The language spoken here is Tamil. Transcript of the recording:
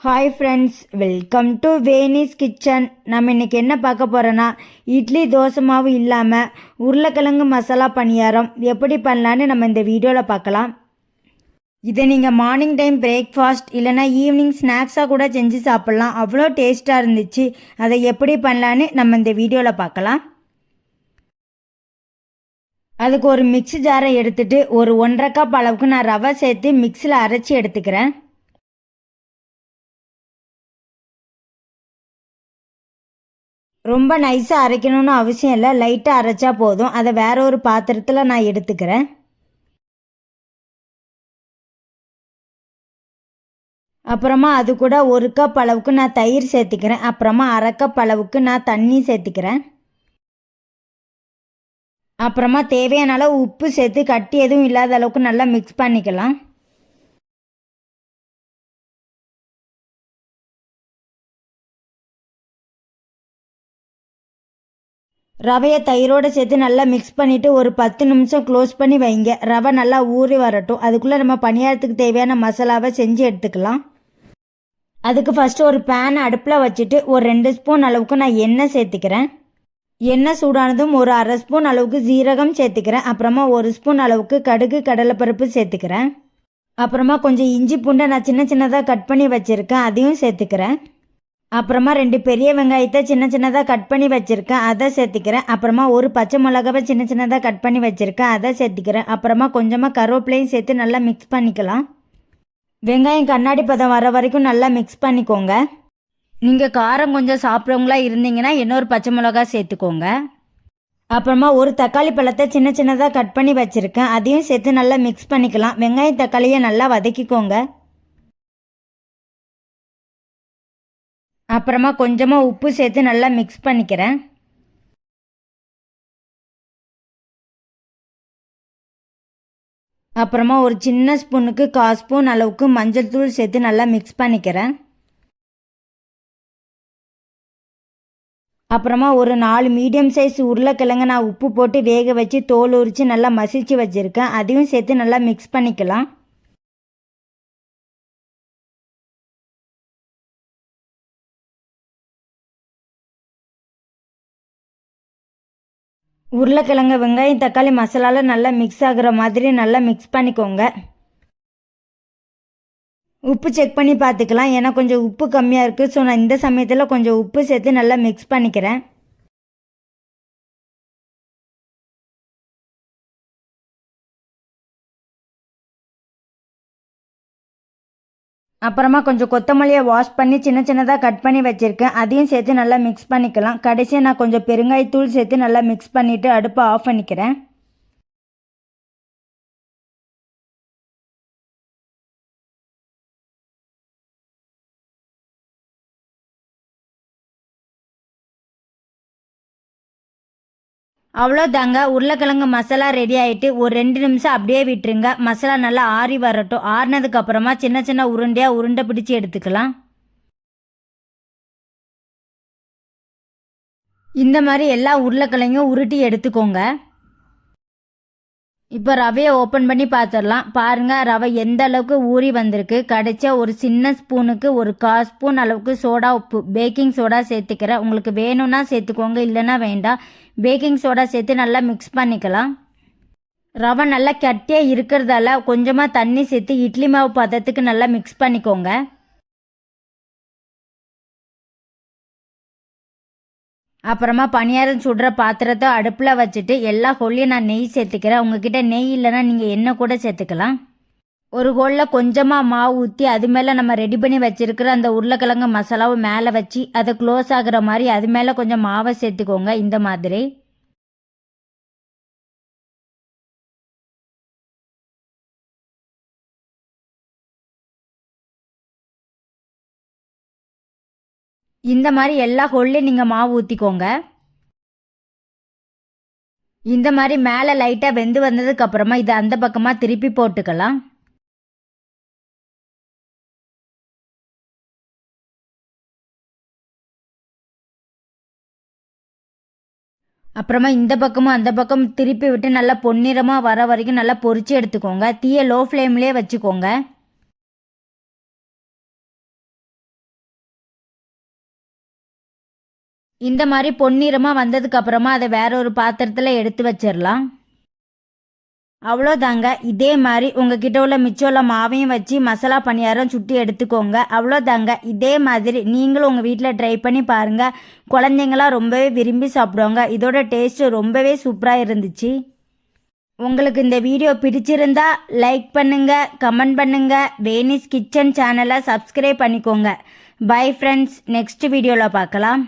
Hi friends, welcome to Veni's kitchen. நம்ம இன்றைக்கி என்ன பார்க்க போகிறோன்னா, இட்லி தோசை மாவு இல்லாமல் உருளைக்கிழங்கு மசாலா பணியாரம் எப்படி பண்ணலான்னு நம்ம இந்த வீடியோவில் பார்க்கலாம். இதை நீங்கள் மார்னிங் டைம் பிரேக்ஃபாஸ்ட் இல்லைனா ஈவினிங் ஸ்நாக்ஸாக கூட செஞ்சு சாப்பிட்லாம். அவ்வளோ டேஸ்ட்டாக இருந்துச்சு. அதை எப்படி பண்ணலான்னு நம்ம இந்த வீடியோவில் பார்க்கலாம். அதுக்கு ஒரு மிக்ஸி ஜாரை எடுத்துகிட்டு ஒரு 1.5 கப் அளவுக்கு நான் ரவை சேர்த்து மிக்ஸியில் அரைச்சி எடுத்துக்கிறேன். ரொம்ப நைஸாக அரைக்கணும்னு அவசியம் இல்லை, லைட்டாக அரைச்சா போதும். அதை வேற ஒரு பாத்திரத்தில் நான் எடுத்துக்கிறேன். அப்புறமா அது கூட 1 கப் அளவுக்கு நான் தயிர் சேர்த்துக்கிறேன். அப்புறமா 1/2 கப் அளவுக்கு நான் தண்ணி சேர்த்துக்கிறேன். அப்புறமா தேவையான அளவு உப்பு சேர்த்து கட்டி எதுவும் இல்லாத அளவுக்கு நல்லா மிக்ஸ் பண்ணிக்கலாம். ரவையை தயிரோடு சேர்த்து நல்லா மிக்ஸ் பண்ணிவிட்டு ஒரு 10 நிமிஷம் க்ளோஸ் பண்ணி வைங்க. ரவை நல்லா ஊறி வரட்டும். அதுக்குள்ளே நம்ம பணியாரத்துக்கு தேவையான மசாலாவை செஞ்சு எடுத்துக்கலாம். அதுக்கு ஃபஸ்ட்டு ஒரு பேன் அடுப்பில் வச்சுட்டு ஒரு 2 ஸ்பூன் அளவுக்கு நான் எண்ணெய் சேர்த்துக்கிறேன். எண்ணெய் சூடானதும் ஒரு 1/2 ஸ்பூன் அளவுக்கு ஜீரகம் சேர்த்துக்கிறேன். அப்புறமா 1 ஸ்பூன் அளவுக்கு கடுகு கடலைப்பருப்பு சேர்த்துக்கிறேன். அப்புறமா கொஞ்சம் இஞ்சி பூண்டை நான் சின்ன சின்னதாக கட் பண்ணி வச்சுருக்கேன், அதையும் சேர்த்துக்கிறேன். அப்புறமா 2 பெரிய வெங்காயத்தை சின்ன சின்னதாக கட் பண்ணி வச்சுருக்கேன், அதை சேர்த்துக்கிறேன். அப்புறமா ஒரு பச்சை மிளகாவை சின்ன சின்னதாக கட் பண்ணி வச்சுருக்கேன், அதை சேர்த்துக்கிறேன். அப்புறமா கொஞ்சமாக கருவேப்பிலையும் சேர்த்து நல்லா மிக்ஸ் பண்ணிக்கலாம். வெங்காயம் கண்ணாடி பதம் வர வரைக்கும் நல்லா மிக்ஸ் பண்ணிக்கோங்க. நீங்கள் காரம் கொஞ்சம் சாப்பிட்றவங்களா இருந்தீங்கன்னா இன்னொரு பச்சை மிளகா சேர்த்துக்கோங்க. அப்புறமா ஒரு தக்காளி பழத்தை சின்ன சின்னதாக கட் பண்ணி வச்சுருக்கேன், அதையும் சேர்த்து நல்லா மிக்ஸ் பண்ணிக்கலாம். வெங்காயம் தக்காளியை நல்லா வதக்கிக்கோங்க. அப்புறமா கொஞ்சமாக உப்பு சேர்த்து நல்லா மிக்ஸ் பண்ணிக்கிறேன். அப்புறமா ஒரு சின்ன ஸ்பூனுக்கு 1/4 ஸ்பூன் அளவுக்கு மஞ்சள் தூள் சேர்த்து நல்லா மிக்ஸ் பண்ணிக்கிறேன். அப்புறமா ஒரு 4 மீடியம் சைஸ் உருளைக்கிழங்கு நான் உப்பு போட்டு வேக வச்சு தோல் உரித்து நல்லா மசிச்சு வச்சுருக்கேன், அதையும் சேர்த்து நல்லா மிக்ஸ் பண்ணிக்கலாம். உருளைக்கிழங்கு வெங்காயம் தக்காளி மசாலாவில் நல்லா மிக்ஸ் ஆகுற மாதிரி நல்லா மிக்ஸ் பண்ணிக்கோங்க. உப்பு செக் பண்ணி பார்த்துக்கலாம். ஏன்னா கொஞ்சம் உப்பு கம்மியாக இருக்குது. ஸோ நான் இந்த சமயத்தில் கொஞ்சம் உப்பு சேர்த்து நல்லா மிக்ஸ் பண்ணிக்கிறேன். அப்புறமா கொஞ்சம் கொத்தமல்லியை வாஷ் பண்ணி சின்ன சின்னதாக கட் பண்ணி வச்சுருக்கேன், அதையும் சேர்த்து நல்லா மிக்ஸ் பண்ணிக்கலாம். கடைசியாக நான் கொஞ்சம் பெருங்காயத்தூள் சேர்த்து நல்லா மிக்ஸ் பண்ணிவிட்டு அடுப்பை ஆஃப் பண்ணிக்கிறேன். அவ்வளோதாங்க, உருளைக்கிழங்கு மசாலா ரெடி ஆகிட்டு ஒரு 2 நிமிஷம் அப்படியே விட்டுருங்க. மசாலா நல்லா ஆறி வரட்டும். ஆறினதுக்கப்புறமா சின்ன சின்ன உருண்டையாக உருண்டை பிடிச்சி எடுத்துக்கலாம். இந்த மாதிரி எல்லா உருளைக்கிழங்கும் உருட்டி எடுத்துக்கோங்க. இப்போ ரவையை ஓப்பன் பண்ணி பார்த்துடலாம். பாருங்கள், ரவை எந்த அளவுக்கு ஊறி வந்திருக்கு. கடைச்சா ஒரு சின்ன ஸ்பூனுக்கு ஒரு 1/4 ஸ்பூன் அளவுக்கு சோடா உப்பு பேக்கிங் சோடா சேர்த்துக்கிறேன். உங்களுக்கு வேணும்னா சேர்த்துக்கோங்க, இல்லைன்னா வேண்டாம். பேக்கிங் சோடா சேர்த்து நல்லா மிக்ஸ் பண்ணிக்கலாம். ரவை நல்லா கட்டியாக இருக்கிறதால கொஞ்சமாக தண்ணி சேர்த்து இட்லி மாவு பதத்துக்கு நல்லா மிக்ஸ் பண்ணிக்கோங்க. அப்புறமா பணியாரம் சுடுற பாத்திரத்தை அடுப்பில் வச்சுட்டு எல்லா ஹோல்லையும் நான் நெய் சேர்த்துக்கிறேன். உங்ககிட்ட நெய் இல்லைன்னா நீங்கள் எண்ணெய் கூட சேர்த்துக்கலாம். ஒரு ஹோலில் கொஞ்சமாக மாவு ஊற்றி அது மேலே நம்ம ரெடி பண்ணி வச்சுருக்கிற அந்த உருளைக்கிழங்கு மசாலாவை மேலே வச்சு அதை க்ளோஸ் ஆகுற மாதிரி அது மேலே கொஞ்சம் மாவை சேர்த்துக்கோங்க. இந்த மாதிரி எல்லா ஹோல்லையும் நீங்கள் மாவு ஊற்றிக்கோங்க. இந்த மாதிரி மேலே லைட்டாக வெந்து வந்ததுக்கப்புறமா இதை அந்த பக்கமாக திருப்பி போட்டுக்கலாம். அப்புறமா இந்த பக்கமும் அந்த பக்கம் திருப்பி விட்டு நல்லா பொன்னிறமாக வர வரைக்கும் நல்லா பொரிச்சு எடுத்துக்கோங்க. தீயை லோ ஃப்ளேம்லேயே வச்சுக்கோங்க. இந்த மாதிரி பொன்னிறமாக வந்ததுக்கப்புறமா அதை வேற ஒரு பாத்திரத்தில் எடுத்து வச்சிடலாம். அவ்வளோதாங்க. இதே மாதிரி உங்ககிட்ட உள்ள மிச்சம் உள்ள மாவையும் வச்சு மசாலா பணியாரம் சுட்டி எடுத்துக்கோங்க. அவ்வளோதாங்க. இதே மாதிரி நீங்களும் உங்கள் வீட்டில் ட்ரை பண்ணி பாருங்கள். குழந்தைங்களாம் ரொம்பவே விரும்பி சாப்பிடுவாங்க. இதோட டேஸ்ட்டு ரொம்பவே சூப்பராக இருந்துச்சு. உங்களுக்கு இந்த வீடியோ பிடிச்சிருந்தா லைக் பண்ணுங்கள், கமெண்ட் பண்ணுங்கள், வேனிஸ் கிச்சன் சேனலை சப்ஸ்கிரைப் பண்ணிக்கோங்க. பை ஃப்ரெண்ட்ஸ், நெக்ஸ்ட் வீடியோவில் பார்க்கலாம்.